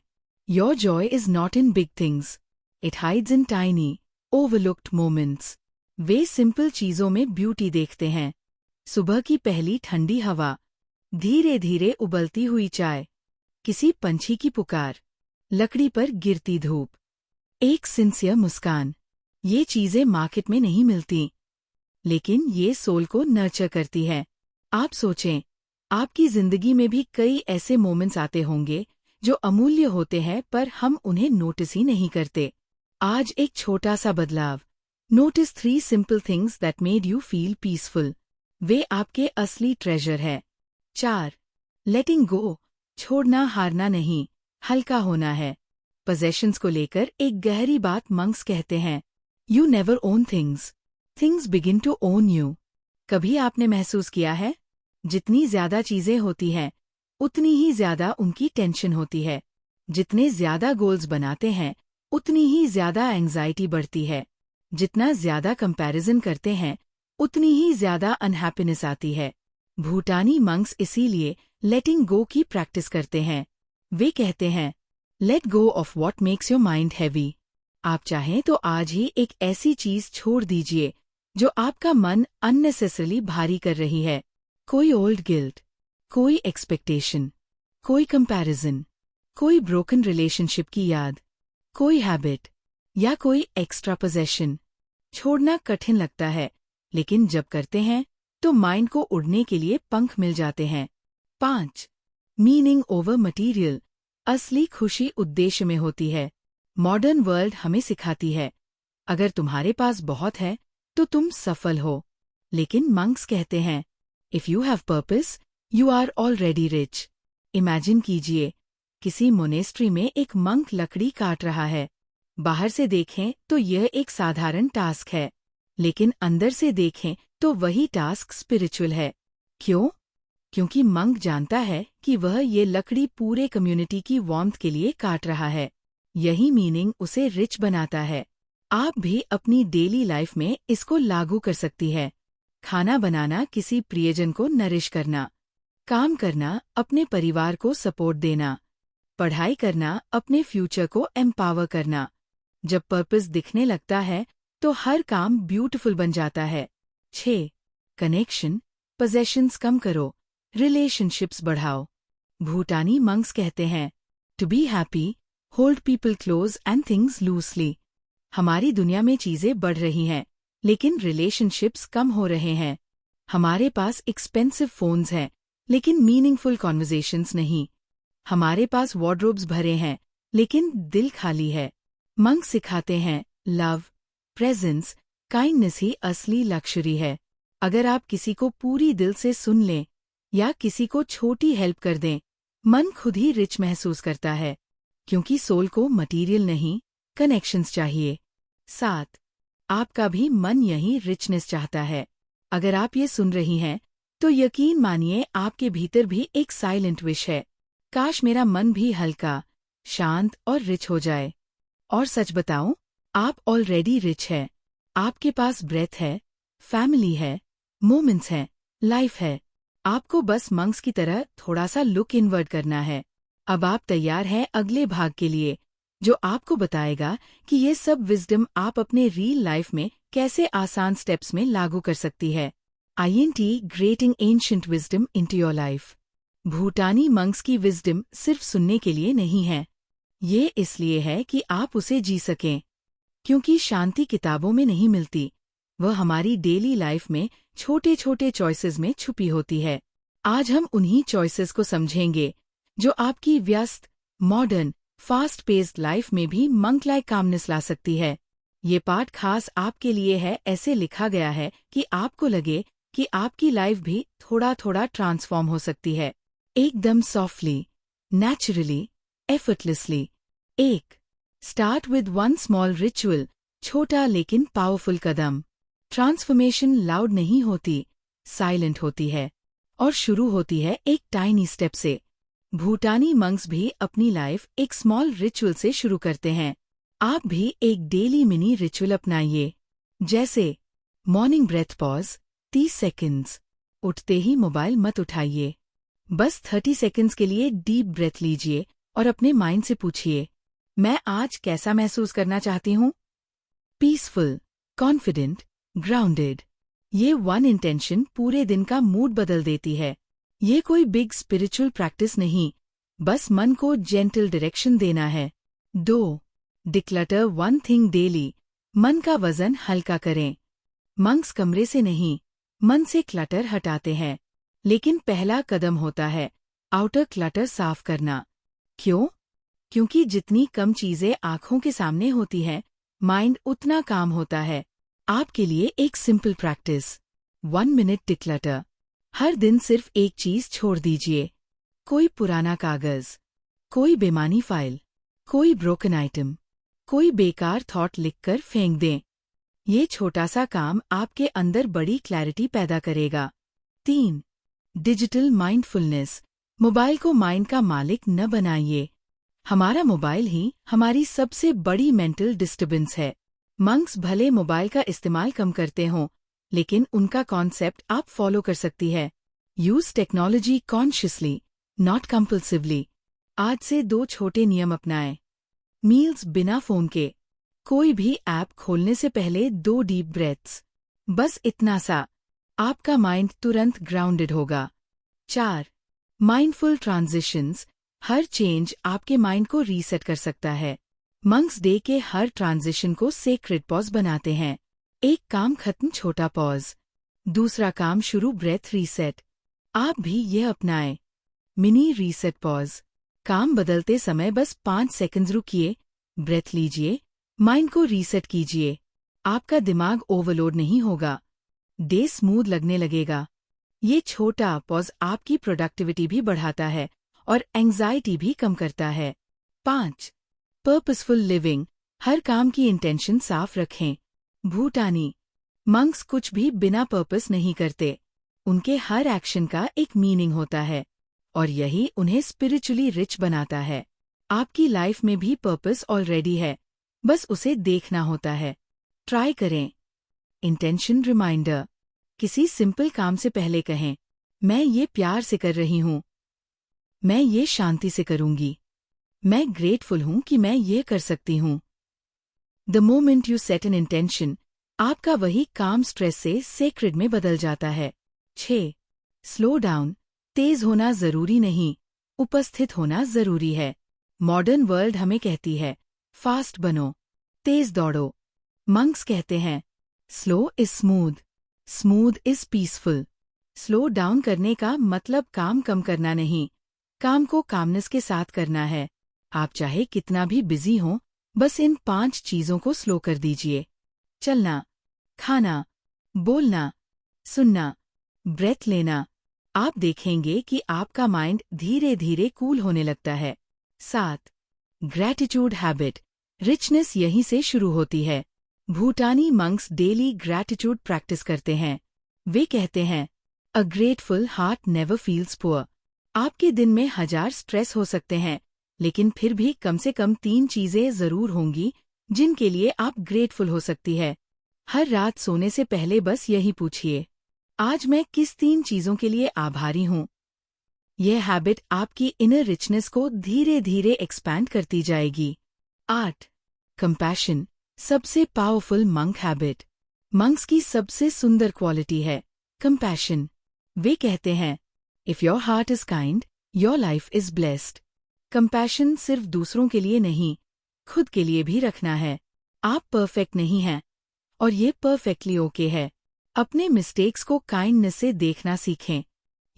your joy is not in big things, it hides in tiny, overlooked moments. वे सिंपल चीजों में ब्यूटी देखते हैं। सुबह की पहली ठंडी हवा, धीरे धीरे उबलती हुई चाय, किसी पंछी की पुकार, लकड़ी पर गिरती धूप, एक सिंसियर मुस्कान। ये चीजें मार्केट में नहीं मिलती, लेकिन ये सोल को नर्चर करती है। आप सोचें, आपकी जिंदगी में भी कई ऐसे मोमेंट्स आते होंगे जो अमूल्य होते हैं, पर हम उन्हें नोटिस ही नहीं करते। आज एक छोटा सा बदलाव, notice 3 simple things that made you feel peaceful. वे आपके असली ट्रेजर है। 4. लेटिंग गो, छोड़ना हारना नहीं, हल्का होना है। पोजेशंस को लेकर एक गहरी बात मंक्स कहते हैं, you never own things, things begin to own you. कभी आपने महसूस किया है, जितनी ज्यादा चीजें होती हैं, उतनी ही ज्यादा उनकी टेंशन होती है। जितने ज्यादा गोल्स बनाते हैं, उतनी ही ज्यादा एंग्जाइटी बढ़ती है। जितना ज्यादा कंपैरिजन करते हैं, उतनी ही ज्यादा अनहैप्पीनेस आती है। भूटानी मंक्स इसीलिए लेटिंग गो की प्रैक्टिस करते हैं। वे कहते हैं, let go of what makes your mind heavy. आप चाहें तो आज ही एक ऐसी चीज छोड़ दीजिए जो आपका मन अननेसेसरली भारी कर रही है। कोई ओल्ड गिल्ट, कोई एक्सपेक्टेशन, कोई कंपैरिजन, कोई ब्रोकन रिलेशनशिप की याद, कोई हैबिट या कोई एक्स्ट्रा पोजेशन। छोड़ना कठिन लगता है, लेकिन जब करते हैं तो माइंड को उड़ने के लिए पंख मिल जाते हैं। 5. मीनिंग ओवर मटीरियल, असली खुशी उद्देश्य में होती है। मॉडर्न वर्ल्ड हमें सिखाती है, अगर तुम्हारे पास बहुत है तो तुम सफल हो। लेकिन मंक्स कहते हैं, if you have purpose, you are already rich. Imagine कीजिए, किसी मोनेस्ट्री में एक मंक लकड़ी काट रहा है। बाहर से देखें तो यह एक साधारण टास्क है, लेकिन अंदर से देखें तो वही टास्क स्पिरिचुअल है। क्यों? क्योंकि मंक जानता है कि वह ये लकड़ी पूरे कम्युनिटी की वार्मथ के लिए काट रहा है। यही मीनिंग उसे रिच बनाता है। आप भी अपनी डेली लाइफ में इसको लागू कर सकती है। खाना बनाना, किसी प्रियजन को नरिश करना, काम करना, अपने परिवार को सपोर्ट देना। पढ़ाई करना, अपने फ्यूचर को एम्पावर करना। जब पर्पस दिखने लगता है तो हर काम ब्यूटीफुल बन जाता है। 6. कनेक्शन, पोजेशंस कम करो, रिलेशनशिप्स बढ़ाओ। भूटानी मंक्स कहते हैं, to be happy, hold people close and things loosely. हमारी दुनिया में चीजें बढ़ रही हैं, लेकिन रिलेशनशिप्स कम हो रहे हैं। हमारे पास एक्सपेंसिव फोन्स हैं, लेकिन मीनिंगफुल कॉन्वर्जेशंस नहीं। हमारे पास वार्डरोब्स भरे हैं, लेकिन दिल खाली है। मंक सिखाते हैं, लव, प्रेजेंस, काइंडनेस ही असली लक्ष्यरी है। अगर आप किसी को पूरी दिल से सुन लें या किसी को छोटी हेल्प कर दें, मन खुद ही रिच महसूस करता है, क्योंकि सोल को मटीरियल नहीं, कनेक्शंस चाहिए। 7. आपका भी मन यही रिचनेस चाहता है। अगर आप ये सुन रही हैं, तो यकीन मानिए आपके भीतर भी एक साइलेंट विश है, काश मेरा मन भी हल्का, शांत और रिच हो जाए। और सच बताऊं, आप ऑलरेडी रिच है। आपके पास ब्रेथ है, फैमिली है, मोमेंट्स हैं, लाइफ है। आपको बस मंक्स की तरह थोड़ा सा लुक इनवर्ड करना है। अब आप तैयार हैं अगले भाग के लिए, जो आपको बताएगा कि ये सब विजडम आप अपने रियल लाइफ में कैसे आसान स्टेप्स में लागू कर सकती है। INT integrating ancient wisdom into your life. भूटानी मंक्स की विजडम सिर्फ सुनने के लिए नहीं है, ये इसलिए है कि आप उसे जी सकें। क्योंकि शांति किताबों में नहीं मिलती, वह हमारी डेली लाइफ में छोटे छोटे चॉइसेस में छुपी होती है। आज हम उन्हीं चॉइसेस को समझेंगे जो आपकी व्यस्त, मॉडर्न, फास्ट पेस्ड लाइफ में भी मंक लाइक कामनेस ला सकती है। ये पाठ खास आपके लिए है। ऐसे लिखा गया है कि आपको लगे कि आपकी लाइफ भी थोड़ा थोड़ा ट्रांसफॉर्म हो सकती है, एकदम softly, naturally, effortlessly. 1. Start with one small ritual, छोटा लेकिन पावरफुल कदम। ट्रांसफॉर्मेशन लाउड नहीं होती, साइलेंट होती है, और शुरू होती है एक टाइनी स्टेप से। भूटानी मंक्स भी अपनी लाइफ एक स्मॉल रिचुअल से शुरू करते हैं। आप भी एक डेली मिनी रिचुअल अपनाइए, जैसे मॉर्निंग ब्रेथ पॉज 30 सेकंड्स। उठते ही मोबाइल मत उठाइए, बस 30 सेकंड्स के लिए डीप ब्रेथ लीजिए और अपने माइंड से पूछिए, मैं आज कैसा महसूस करना चाहती हूँ? Peaceful, confident, grounded. ये वन इंटेंशन पूरे दिन का मूड बदल देती है। ये कोई बिग स्पिरिचुअल प्रैक्टिस नहीं, बस मन को जेंटल डायरेक्शन देना है। 2. डिक्लटर वन थिंग डेली, मन का वजन हल्का करें। मंक्स कमरे से नहीं, मन से क्लटर हटाते हैं, लेकिन पहला कदम होता है आउटर क्लटर साफ करना। क्यों? क्योंकि जितनी कम चीजें आंखों के सामने होती हैं, माइंड उतना काम होता है। आपके लिए एक सिंपल प्रैक्टिस, 1 मिनट डिक्लटर। हर दिन सिर्फ एक चीज छोड़ दीजिए, कोई पुराना कागज, कोई बेमानी फाइल, कोई ब्रोकन आइटम, कोई बेकार थॉट लिखकर फेंक दें। ये छोटा सा काम आपके अंदर बड़ी क्लैरिटी पैदा करेगा। 3. डिजिटल माइंडफुलनेस, मोबाइल को माइंड का मालिक न बनाइए। हमारा मोबाइल ही हमारी सबसे बड़ी मेंटल डिस्टर्बेंस है। मंक्स भले मोबाइल का इस्तेमाल कम करते हों, लेकिन उनका कॉन्सेप्ट आप फॉलो कर सकती है। Use technology consciously, not compulsively. आज से 2 छोटे नियम अपनाएं। मील्स बिना फोन के, कोई भी ऐप खोलने से पहले 2 डीप ब्रेथ्स, बस इतना सा, आपका माइंड तुरंत ग्राउंडेड होगा। 4. माइंडफुल ट्रांजिशंस, हर चेंज आपके माइंड को रीसेट कर सकता है। मंक्स डे के हर ट्रांजिशन को सेक्रेड पॉज बनाते हैं। एक काम खत्म, छोटा पॉज। दूसरा काम शुरू, ब्रेथ रीसेट। आप भी यह अपनाएं, मिनी रीसेट पॉज। काम बदलते समय बस 5 सेकंड्स रुकिए, ब्रेथ लीजिए, माइंड को रीसेट कीजिए। आपका दिमाग ओवरलोड नहीं होगा, डे स्मूथ लगने लगेगा। ये छोटा पॉज आपकी प्रोडक्टिविटी भी बढ़ाता है और एंग्जाइटी भी कम करता है। 5. पर्पसफुल लिविंग, हर काम की इंटेंशन साफ रखें। भूटानी मंक्स कुछ भी बिना पर्पस नहीं करते। उनके हर एक्शन का एक मीनिंग होता है, और यही उन्हें स्पिरिचुअली रिच बनाता है। आपकी लाइफ में भी पर्पस ऑलरेडी है, बस उसे देखना होता है। ट्राई करें। इंटेंशन रिमाइंडर, किसी सिंपल काम से पहले कहें, मैं ये प्यार से कर रही हूँ। मैं ये शांति से करूंगी। मैं ग्रेटफुल हूँ कि मैं ये कर सकती हूँ। The moment you set an intention, आपका वही काम स्ट्रेस से सेक्रेड में बदल जाता है। 6. स्लो डाउन, तेज होना जरूरी नहीं, उपस्थित होना जरूरी है। मॉडर्न वर्ल्ड हमें कहती है, फास्ट बनो, तेज दौड़ो। मंक्स कहते हैं, slow is smooth, smooth is peaceful. Slow down करने का मतलब काम कम करना नहीं, काम को कामनेस के साथ करना है। आप चाहे कितना भी बिजी हो, बस इन 5 चीजों को स्लो कर दीजिए। चलना, खाना, बोलना, सुनना, ब्रेथ लेना। आप देखेंगे कि आपका माइंड धीरे धीरे कूल होने लगता है। 7. ग्रैटिट्यूड हैबिट, रिचनेस यहीं से शुरू होती है। भूटानी मंक्स डेली ग्रैटिट्यूड प्रैक्टिस करते हैं। वे कहते हैं, अ grateful heart never feels poor. आपके दिन में 1000 स्ट्रेस हो सकते हैं, लेकिन फिर भी कम से कम 3 चीजें जरूर होंगी जिनके लिए आप ग्रेटफुल हो सकती है। हर रात सोने से पहले बस यही पूछिए, आज मैं किस 3 चीजों के लिए आभारी हूँ। यह हैबिट आपकी इनर रिचनेस को धीरे धीरे एक्सपैंड करती जाएगी। 8. कंपैशन, सबसे पावरफुल मंक हैबिट। मंक्स की सबसे सुंदर क्वालिटी है कंपैशन। वे कहते हैं, if your heart is kind, your life is blessed. Compassion सिर्फ दूसरों के लिए नहीं, खुद के लिए भी रखना है। आप परफेक्ट नहीं हैं, और ये परफेक्टली ओके है। अपने मिस्टेक्स को काइंडनेस से देखना सीखें।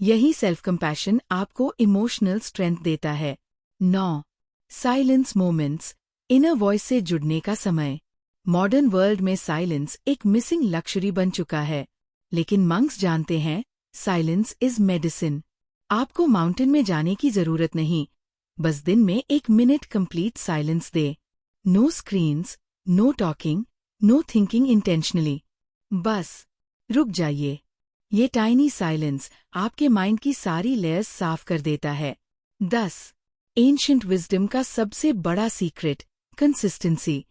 यही सेल्फ कंपैशन आपको इमोशनल स्ट्रेंथ देता है। 9. साइलेंस मोमेंट्स, इनर वॉइस से जुड़ने का समय। मॉडर्न वर्ल्ड में साइलेंस एक मिसिंग लक्जरी बन चुका है, लेकिन मंक्स जानते हैं, साइलेंस इज मेडिसिन। आपको माउंटेन में जाने की जरूरत नहीं, बस दिन में 1 मिनट कंप्लीट साइलेंस दे। No screens, no talking, no thinking intentionally. बस रुक जाइए। ये टाइनी साइलेंस आपके माइंड की सारी लेयर्स साफ कर देता है। 10. एंशिएंट विजडम का सबसे बड़ा सीक्रेट, कंसिस्टेंसी।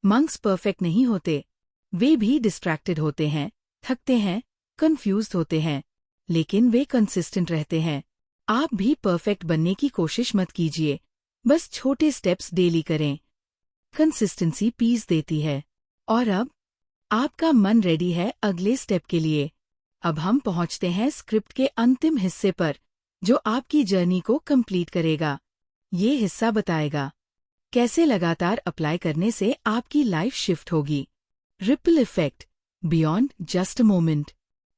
मंक्स परफेक्ट नहीं होते, वे भी डिस्ट्रैक्टेड होते हैं, थकते हैं, कंफ्यूज्ड होते हैं, लेकिन वे कंसिस्टेंट रहते हैं। आप भी परफेक्ट बनने की कोशिश मत कीजिए, बस छोटे स्टेप्स डेली करें। कंसिस्टेंसी पीस देती है। और अब आपका मन रेडी है अगले स्टेप के लिए। अब हम पहुंचते हैं स्क्रिप्ट के अंतिम हिस्से पर, जो आपकी जर्नी को कंप्लीट करेगा। ये हिस्सा बताएगा कैसे लगातार अप्लाई करने से आपकी लाइफ शिफ्ट होगी। Ripple effect, beyond just a moment.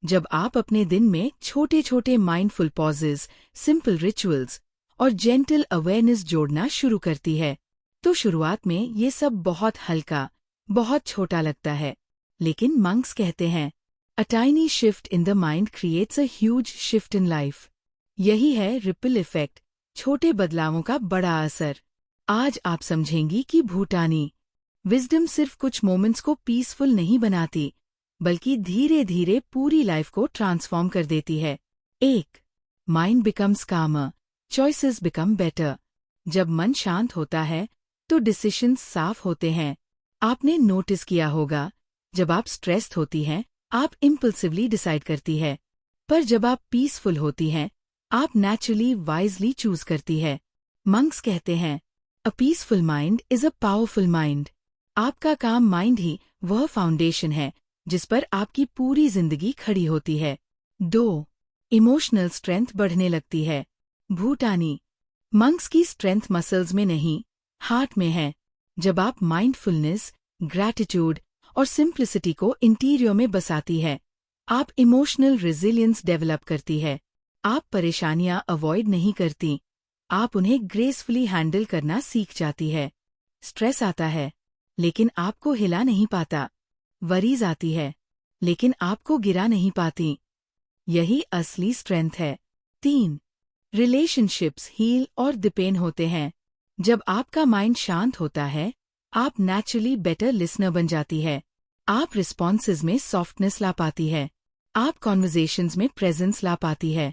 जब आप अपने दिन में छोटे छोटे माइंडफुल पॉजेज, सिंपल रिचुअल्स और जेंटल अवेयरनेस जोड़ना शुरू करती है, तो शुरुआत में ये सब बहुत हल्का, बहुत छोटा लगता है। लेकिन मंक्स कहते हैं, a tiny shift in the mind creates a huge shift in life. यही है रिपल इफेक्ट, छोटे बदलावों का बड़ा असर। आज आप समझेंगी कि भूटानी विजडम सिर्फ कुछ मोमेंट्स को पीसफुल नहीं बनाती, बल्कि धीरे धीरे पूरी लाइफ को ट्रांसफॉर्म कर देती है। 1. माइंड बिकम्स कामर, चॉइसेस बिकम बेटर। जब मन शांत होता है, तो डिसीजंस साफ होते हैं। आपने नोटिस किया होगा, जब आप स्ट्रेस्ड होती हैं, आप इम्पल्सिवली डिसाइड करती है, पर जब आप पीसफुल होती हैं, आप नेचुरली वाइजली चूज करती है। मंक्स कहते हैं, a peaceful mind is a powerful mind. आपका काम माइंड ही वह फाउंडेशन है जिस पर आपकी पूरी जिंदगी खड़ी होती है। 2. इमोशनल स्ट्रेंथ बढ़ने लगती है। भूटानी मंक्स की स्ट्रेंथ मसल्स में नहीं, हार्ट में है। जब आप माइंडफुलनेस, ग्रैटिट्यूड और सिंप्लिसिटी को इंटीरियर में बसाती है, आप इमोशनल रेजिलियंस डेवलप करती है। आप परेशानियां अवॉइड नहीं करती, आप उन्हें ग्रेसफुली हैंडल करना सीख जाती है। स्ट्रेस आता है, लेकिन आपको हिला नहीं पाता। वरीज आती है, लेकिन आपको गिरा नहीं पाती। यही असली स्ट्रेंथ है। 3. रिलेशनशिप्स हील और डिपेंड होते हैं। जब आपका माइंड शांत होता है, आप नेचुरली बेटर लिसनर बन जाती है। आप रिस्पॉन्सेज में सॉफ्टनेस ला पाती है। आप कॉन्वर्जेशंस में प्रेजेंस ला पाती है।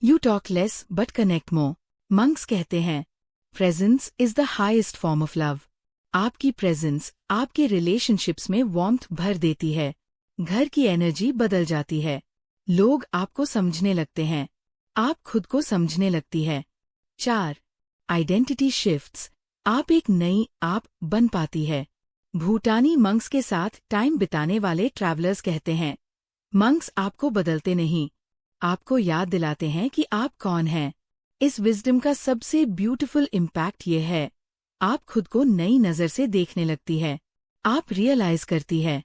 You talk less but connect more. Monks कहते हैं, presence is the highest form of love. आपकी प्रेजेंस आपके रिलेशनशिप्स में वार्मथ भर देती है। घर की एनर्जी बदल जाती है। लोग आपको समझने लगते हैं, आप खुद को समझने लगती है। 4. आइडेंटिटी शिफ्ट्स, आप एक नई आप बन पाती है। भूटानी मंक्स के साथ टाइम बिताने वाले ट्रैवलर्स कहते हैं, मंक्स आपको बदलते नहीं, आपको याद दिलाते हैं कि आप कौन हैं। इस विजडम का सबसे ब्यूटीफुल इम्पैक्ट ये है, आप खुद को नई नज़र से देखने लगती है। आप रियलाइज करती है,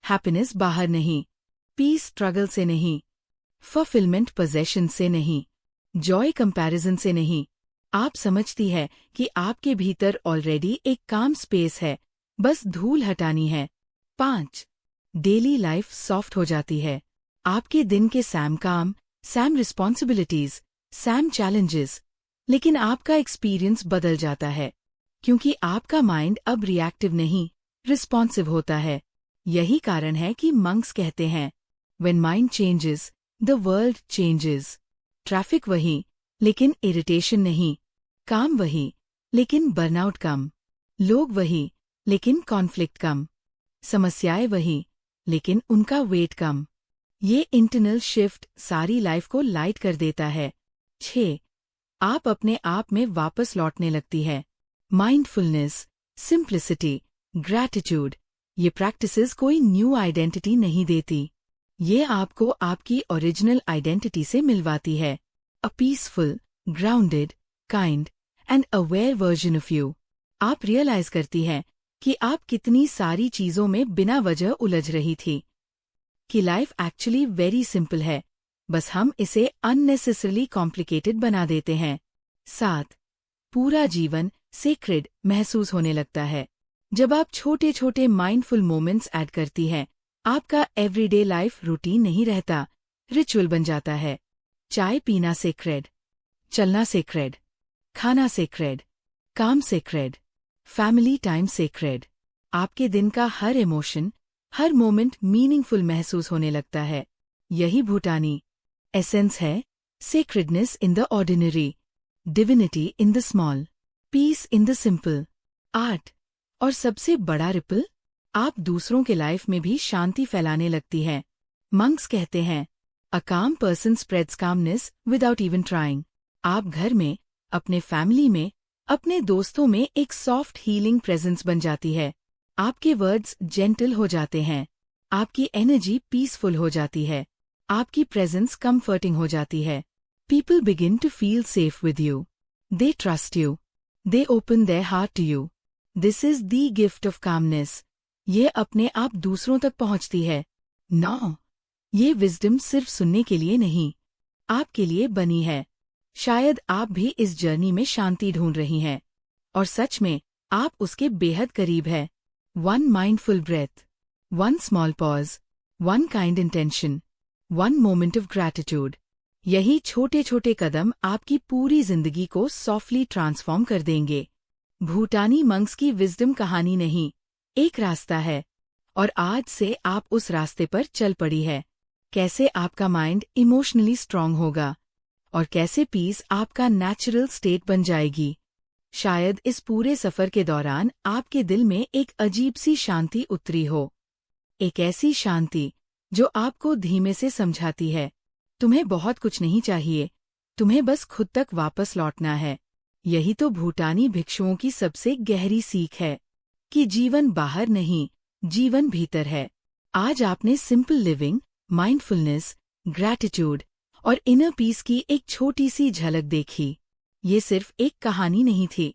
हैप्पीनेस बाहर नहीं, पीस स्ट्रगल से नहीं, फुलफिलमेंट पोजेशन से नहीं, जॉय कंपैरिजन से नहीं। आप समझती है कि आपके भीतर ऑलरेडी एक काम स्पेस है, बस धूल हटानी है। 5. डेली लाइफ सॉफ्ट हो जाती है। आपके दिन के सैम काम, सैम रिस्पॉन्सिबिलिटीज, सैम चैलेंजेस, लेकिन आपका एक्सपीरियंस बदल जाता है, क्योंकि आपका माइंड अब रिएक्टिव नहीं, रिस्पॉन्सिव होता है। यही कारण है कि मंक्स कहते हैं, when mind changes the world changes. Traffic वही, लेकिन इरिटेशन नहीं, काम वही, लेकिन बर्नआउट कम, लोग वही, लेकिन कॉन्फ्लिक्ट कम, समस्याएं वही, लेकिन उनका वेट कम। ये इंटरनल शिफ्ट सारी लाइफ को लाइट कर देता है। 6. आप अपने आप में वापस लौटने लगती है। माइंडफुलनेस, सिंप्लिसिटी, ग्रैटिट्यूड, ये प्रैक्टिसेस कोई न्यू आइडेंटिटी नहीं देती, ये आपको आपकी ओरिजिनल आइडेंटिटी से मिलवाती है। A peaceful, grounded, kind and aware version of you. आप रियलाइज करती है कि आप कितनी सारी चीजों में बिना वजह उलझ रही थी, कि लाइफ एक्चुअली वेरी सिंपल है, बस हम इसे अननेसेसरली कॉम्प्लिकेटेड बना देते हैं। 7. पूरा जीवन सेक्रेड महसूस होने लगता है। जब आप छोटे छोटे माइंडफुल मोमेंट्स ऐड करती हैं, आपका एवरीडे लाइफ रूटीन नहीं रहता, रिचुअल बन जाता है। चाय पीना सेक्रेड, चलना सेक्रेड, खाना सेक्रेड, काम सेक्रेड, फैमिली टाइम सेक्रेड। आपके दिन का हर इमोशन, हर मोमेंट मीनिंगफुल महसूस होने लगता है। यही भूटानी एसेंस है, sacredness in the ordinary, divinity in the small, peace in the simple. 8. और सबसे बड़ा रिपल, आप दूसरों के लाइफ में भी शांति फैलाने लगती है। मंक्स कहते हैं, a calm person spreads calmness without even trying. आप घर में, अपने फैमिली में, अपने दोस्तों में एक सॉफ्ट हीलिंग प्रेजेंस बन जाती है। आपके वर्ड्स जेंटल हो जाते हैं, आपकी एनर्जी पीसफुल हो जाती है, आपकी प्रेजेंस कंफर्टिंग हो जाती है। People begin to feel safe with you, they trust you, they open their heart to you. This is the gift of calmness. ये अपने आप दूसरों तक पहुंचती है। 9. ये विजडम सिर्फ सुनने के लिए नहीं, आपके लिए बनी है। शायद आप भी इस जर्नी में शांति ढूंढ रही हैं, और सच में आप उसके बेहद करीब है। 1 mindful breath, 1 small pause, 1 kind intention, 1 moment of gratitude. यही छोटे छोटे कदम आपकी पूरी जिंदगी को सॉफ्टली ट्रांसफॉर्म कर देंगे। भूटानी मंक्स की विजडम कहानी नहीं, एक रास्ता है, और आज से आप उस रास्ते पर चल पड़ी है। कैसे आपका माइंड इमोशनली स्ट्रांग होगा, और कैसे पीस आपका नेचुरल स्टेट बन जाएगी। शायद इस पूरे सफर के दौरान आपके दिल में एक अजीब सी शांति उतरी हो, एक ऐसी शांति जो आपको धीमे से समझाती है, तुम्हें बहुत कुछ नहीं चाहिए, तुम्हें बस खुद तक वापस लौटना है। यही तो भूटानी भिक्षुओं की सबसे गहरी सीख है, कि जीवन बाहर नहीं, जीवन भीतर है। आज आपने सिंपल लिविंग, माइंडफुलनेस, ग्रैटिट्यूड और इनर पीस की एक छोटी सी झलक देखी। ये सिर्फ एक कहानी नहीं थी,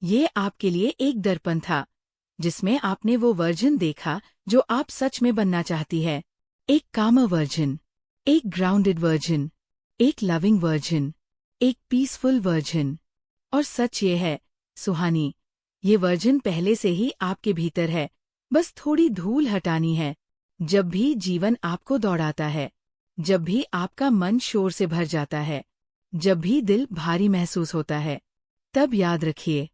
ये आपके लिए एक दर्पण था, जिसमें आपने वो वर्जन देखा जो आप सच में बनना चाहती है। एक कामर वर्जन, एक ग्राउंडेड वर्जन, एक लविंग वर्जन, एक पीसफुल वर्जन। और सच ये है, सुहानी, ये वर्जन पहले से ही आपके भीतर है, बस थोड़ी धूल हटानी है। जब भी जीवन आपको दौड़ाता है, जब भी आपका मन शोर से भर जाता है, जब भी दिल भारी महसूस होता है, तब याद रखिए,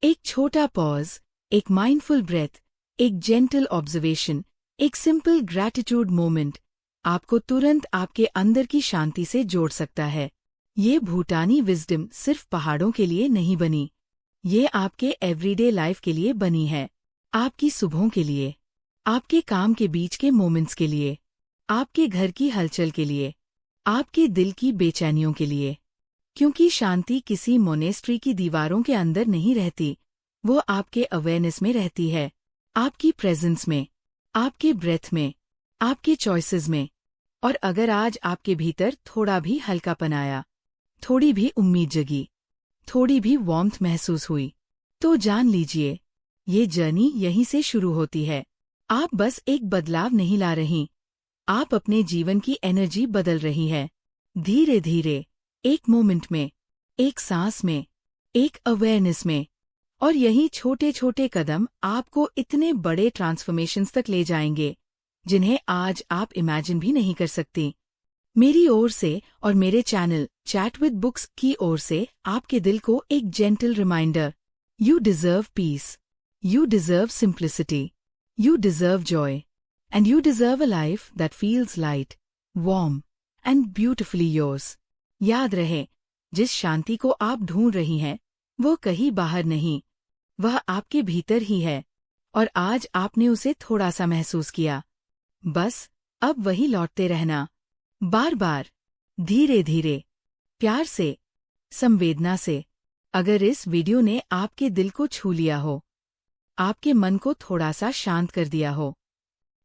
एक छोटा पॉज, एक माइंडफुल ब्रेथ, एक जेंटल ऑब्जर्वेशन, एक सिंपल ग्रैटिट्यूड मोमेंट आपको तुरंत आपके अंदर की शांति से जोड़ सकता है। ये भूटानी विजडम सिर्फ पहाड़ों के लिए नहीं बनी, ये आपके एवरीडे लाइफ के लिए बनी है, आपकी सुबहों के लिए, आपके काम के बीच के मोमेंट्स के लिए, आपके घर की हलचल के लिए, आपके दिल की बेचैनियों के लिए। क्योंकि शांति किसी मोनेस्ट्री की दीवारों के अंदर नहीं रहती, वो आपके अवेयरनेस में रहती है, आपकी प्रेजेंस में, आपके ब्रेथ में, आपके चॉइसेस में। और अगर आज आपके भीतर थोड़ा भी हल्कापन आया, थोड़ी भी उम्मीद जगी, थोड़ी भी वार्मथ महसूस हुई, तो जान लीजिए ये जर्नी यहीं से शुरू होती है। आप बस एक बदलाव नहीं ला रही, आप अपने जीवन की एनर्जी बदल रही है। धीरे धीरे, एक मोमेंट में, एक सांस में, एक अवेयरनेस में। और यही छोटे छोटे कदम आपको इतने बड़े ट्रांसफॉर्मेशंस तक ले जाएंगे जिन्हें आज आप इमेजिन भी नहीं कर सकती। मेरी ओर से और मेरे चैनल चैट विद बुक्स की ओर से आपके दिल को एक gentle reminder. You deserve peace, you deserve simplicity, you deserve joy, and you deserve a life that feels light, warm and beautifully yours. याद रहे, जिस शांति को आप ढूंढ रही हैं वो कहीं बाहर नहीं, वह आपके भीतर ही है। और आज आपने उसे थोड़ा सा महसूस किया। बस अब वही लौटते रहना, बार बार, धीरे धीरे, प्यार से, संवेदना से। अगर इस वीडियो ने आपके दिल को छू लिया हो, आपके मन को थोड़ा सा शांत कर दिया हो,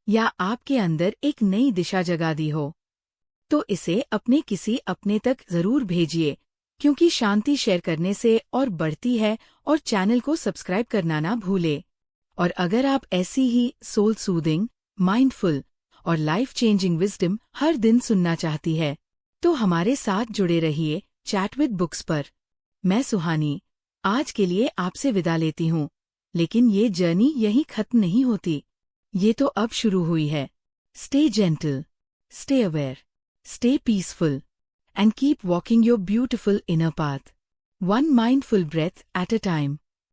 या आपके अंदर एक नई दिशा जगा दी हो, तो इसे अपने किसी अपने तक जरूर भेजिए, क्योंकि शांति शेयर करने से और बढ़ती है। और चैनल को सब्सक्राइब करना ना भूले। और अगर आप ऐसी ही सोल सूदिंग, माइंडफुल और लाइफ चेंजिंग विजडम हर दिन सुनना चाहती है, तो हमारे साथ जुड़े रहिए चैट विद बुक्स पर। मैं सुहानी आज के लिए आपसे विदा लेती हूँ, लेकिन ये जर्नी यहीं खत्म नहीं होती, ये तो अब शुरू हुई है। Stay gentle, stay aware, stay peaceful, and keep walking your beautiful inner path, one mindful breath at a time.